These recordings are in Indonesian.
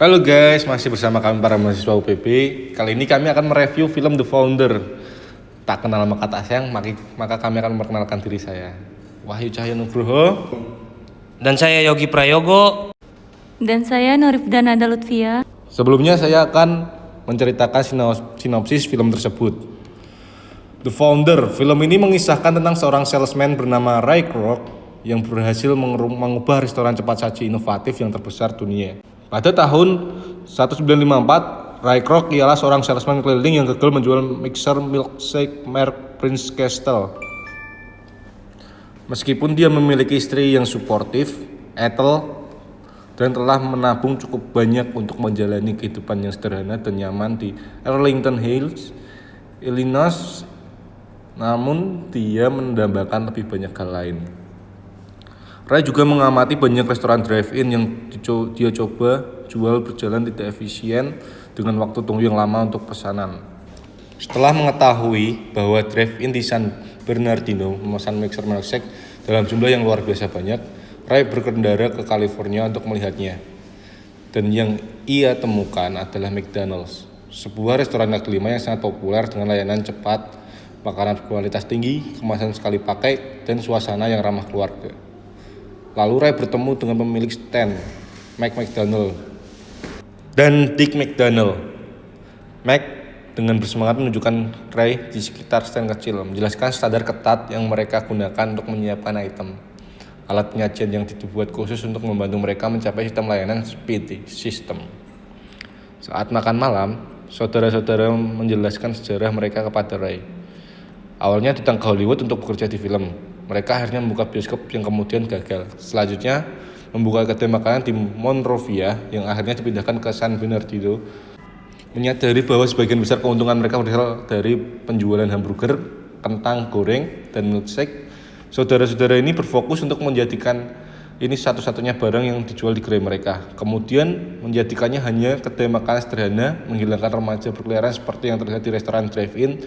Halo guys, masih bersama kami para mahasiswa UPB. Kali ini kami akan mereview film The Founder. Tak kenal maka tak sayang, maka kami akan memperkenalkan diri saya, Wahyu Cahyo Nugroho. Dan saya Yogi Prayogo. Dan saya Norifdana Lutfia. Sebelumnya saya akan menceritakan sinopsis film tersebut. The Founder, film ini mengisahkan tentang seorang salesman bernama Ray Kroc yang berhasil mengubah restoran cepat saji inovatif yang terbesar dunia. Pada tahun 1954, Ray Kroc ialah seorang salesman keliling yang gagal menjual mixer milkshake merek Prince Castle. Meskipun dia memiliki istri yang suportif, Ethel, dan telah menabung cukup banyak untuk menjalani kehidupan yang sederhana dan nyaman di Arlington Heights, Illinois, namun dia mendambakan lebih banyak hal lain. Ray juga mengamati banyak restoran drive-in yang dia coba jual berjalan tidak efisien dengan waktu tunggu yang lama untuk pesanan. Setelah mengetahui bahwa drive-in di San Bernardino memesan mixer milkshake dalam jumlah yang luar biasa banyak, Ray berkendara ke California untuk melihatnya. Dan yang ia temukan adalah McDonald's, sebuah restoran kaki lima yang sangat populer dengan layanan cepat, makanan berkualitas tinggi, kemasan sekali pakai, dan suasana yang ramah keluarga. Lalu Ray bertemu dengan pemilik stand, Mike McDonald dan Dick McDonald. Mike dengan bersemangat menunjukkan Ray di sekitar stand kecil, menjelaskan standar ketat yang mereka gunakan untuk menyiapkan item. Alat penyajian yang dibuat khusus untuk membantu mereka mencapai sistem layanan speedy system. Saat makan malam, saudara-saudara menjelaskan sejarah mereka kepada Ray. Awalnya datang ke Hollywood untuk bekerja di film. Mereka akhirnya membuka bioskop yang kemudian gagal. Selanjutnya, membuka kedai makanan di Monrovia yang akhirnya dipindahkan ke San Bernardino. Menyadari bahwa sebagian besar keuntungan mereka berasal dari penjualan hamburger, kentang goreng, dan milkshake, saudara-saudara ini berfokus untuk menjadikan ini satu-satunya barang yang dijual di gerai mereka. Kemudian menjadikannya hanya kedai makanan sederhana, menghilangkan remaja berkeliaran seperti yang terlihat di restoran drive-in,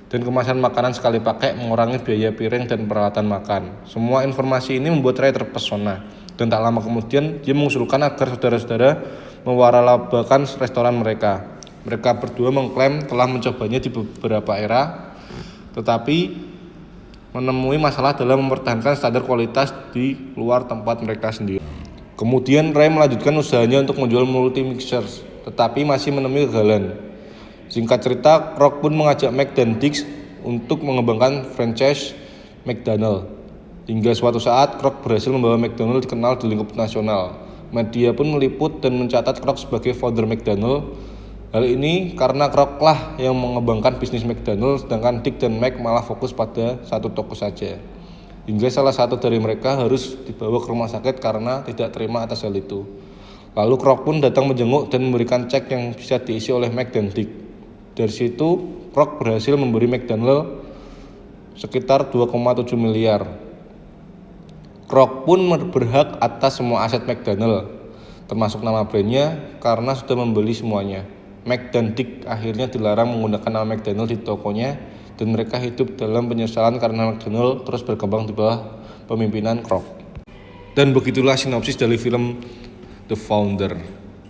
dan kemasan makanan sekali pakai, mengurangi biaya piring dan peralatan makan. Semua informasi ini membuat Ray terpesona, dan tak lama kemudian dia mengusulkan agar saudara-saudara mewaralabakan restoran mereka. Mereka berdua mengklaim telah mencobanya di beberapa era, tetapi menemui masalah dalam mempertahankan standar kualitas di luar tempat mereka sendiri. Kemudian Ray melanjutkan usahanya untuk menjual multi-mixers, tetapi masih menemui kegagalan. Singkat cerita, Kroc pun mengajak Mac dan Dick untuk mengembangkan franchise McDonald. Hingga suatu saat, Kroc berhasil membawa McDonald dikenal di lingkup nasional. Media pun meliput dan mencatat Kroc sebagai founder McDonald. Hal ini karena Kroc lah yang mengembangkan bisnis McDonald, sedangkan Dick dan Mac malah fokus pada satu toko saja. Hingga salah satu dari mereka harus dibawa ke rumah sakit karena tidak terima atas hal itu. Lalu Kroc pun datang menjenguk dan memberikan cek yang bisa diisi oleh Mac dan Dick. Dari situ, Kroc berhasil memberi McDonald sekitar 2,7 miliar. Kroc pun berhak atas semua aset McDonald, termasuk nama brandnya, karena sudah membeli semuanya. Mac dan Dick akhirnya dilarang menggunakan nama McDonald di tokonya, dan mereka hidup dalam penyesalan karena McDonald terus berkembang di bawah pemimpinan Kroc. Dan begitulah sinopsis dari film The Founder.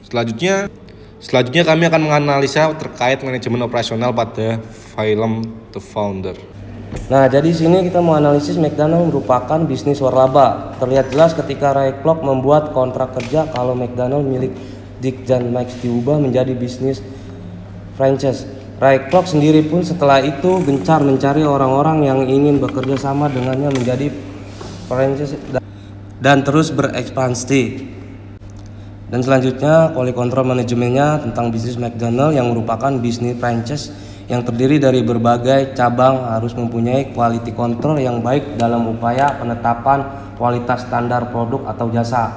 Selanjutnya kami akan menganalisa terkait manajemen operasional pada film The Founder. Nah, jadi di sini kita mau analisis McDonald merupakan bisnis warlaba. Terlihat jelas ketika Ray Kroc membuat kontrak kerja kalau McDonald milik Dick dan Mike diubah menjadi bisnis franchise. Ray Kroc sendiri pun setelah itu gencar mencari orang-orang yang ingin bekerja sama dengannya menjadi franchise dan terus berekspansi. Dan selanjutnya, quality control manajemennya tentang bisnis McDonald yang merupakan bisnis franchise yang terdiri dari berbagai cabang harus mempunyai quality control yang baik dalam upaya penetapan kualitas standar produk atau jasa.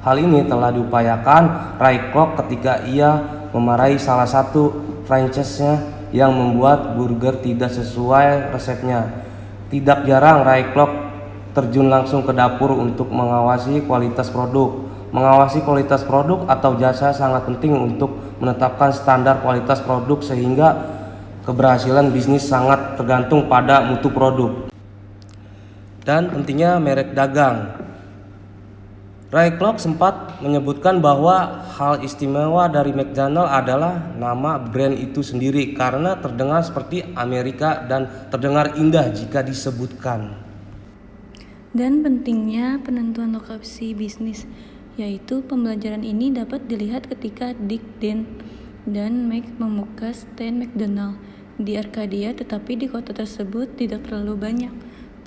Hal ini telah diupayakan Ray Kroc ketika ia memarahi salah satu franchise-nya yang membuat burger tidak sesuai resepnya. Tidak jarang Ray Kroc terjun langsung ke dapur untuk mengawasi kualitas produk. Mengawasi kualitas produk atau jasa sangat penting untuk menetapkan standar kualitas produk sehingga keberhasilan bisnis sangat tergantung pada mutu produk. Dan pentingnya merek dagang. Ray Kroc sempat menyebutkan bahwa hal istimewa dari McDonald adalah nama brand itu sendiri karena terdengar seperti Amerika dan terdengar indah jika disebutkan. Dan pentingnya penentuan lokasi bisnis, yaitu pembelajaran ini dapat dilihat ketika Dick dan Mac membuka stand McDonald di Arkadia, tetapi di kota tersebut tidak terlalu banyak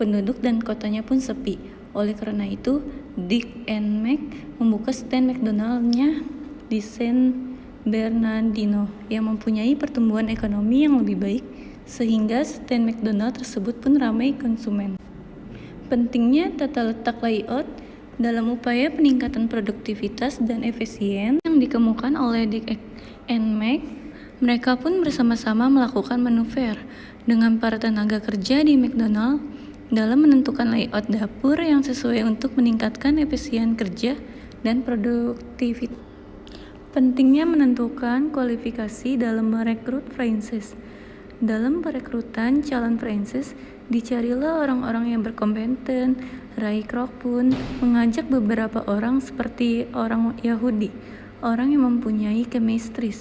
penduduk dan kotanya pun sepi. Oleh karena itu, Dick and Mac membuka stand McDonald-nya di San Bernardino yang mempunyai pertumbuhan ekonomi yang lebih baik, sehingga stand McDonald tersebut pun ramai konsumen. Pentingnya tata letak layout dalam upaya peningkatan produktivitas dan efisien yang dikemukakan oleh Dick and Mac. Mereka pun bersama-sama melakukan manuver dengan para tenaga kerja di McDonald dalam menentukan layout dapur yang sesuai untuk meningkatkan efisien kerja dan produktivitas. Pentingnya menentukan kualifikasi dalam merekrut franchise. Dalam perekrutan calon franchise, dicarilah orang-orang yang berkompeten. Ray Kroc pun mengajak beberapa orang seperti orang Yahudi, orang yang mempunyai chemistry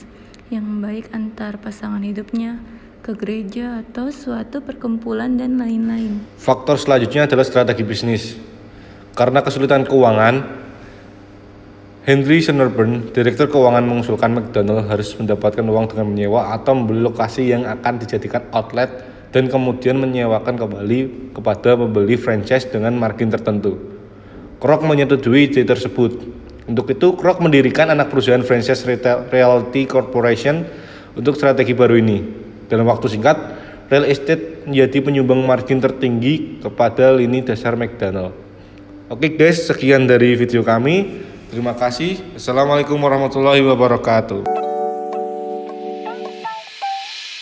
yang baik antar pasangan hidupnya, ke gereja atau suatu perkumpulan dan lain-lain. Faktor selanjutnya adalah strategi bisnis. Karena kesulitan keuangan, Henry Schonberg, direktur keuangan, mengusulkan McDonald harus mendapatkan uang dengan menyewa atau membeli lokasi yang akan dijadikan outlet dan kemudian menyewakan kembali kepada pembeli franchise dengan margin tertentu. Kroc menyetujui ide tersebut. Untuk itu, Kroc mendirikan anak perusahaan franchise Realty Corporation untuk strategi baru ini. Dalam waktu singkat, real estate menjadi penyumbang margin tertinggi kepada lini dasar McDonald. Oke guys, sekian dari video kami. Terima kasih. Assalamualaikum warahmatullahi wabarakatuh.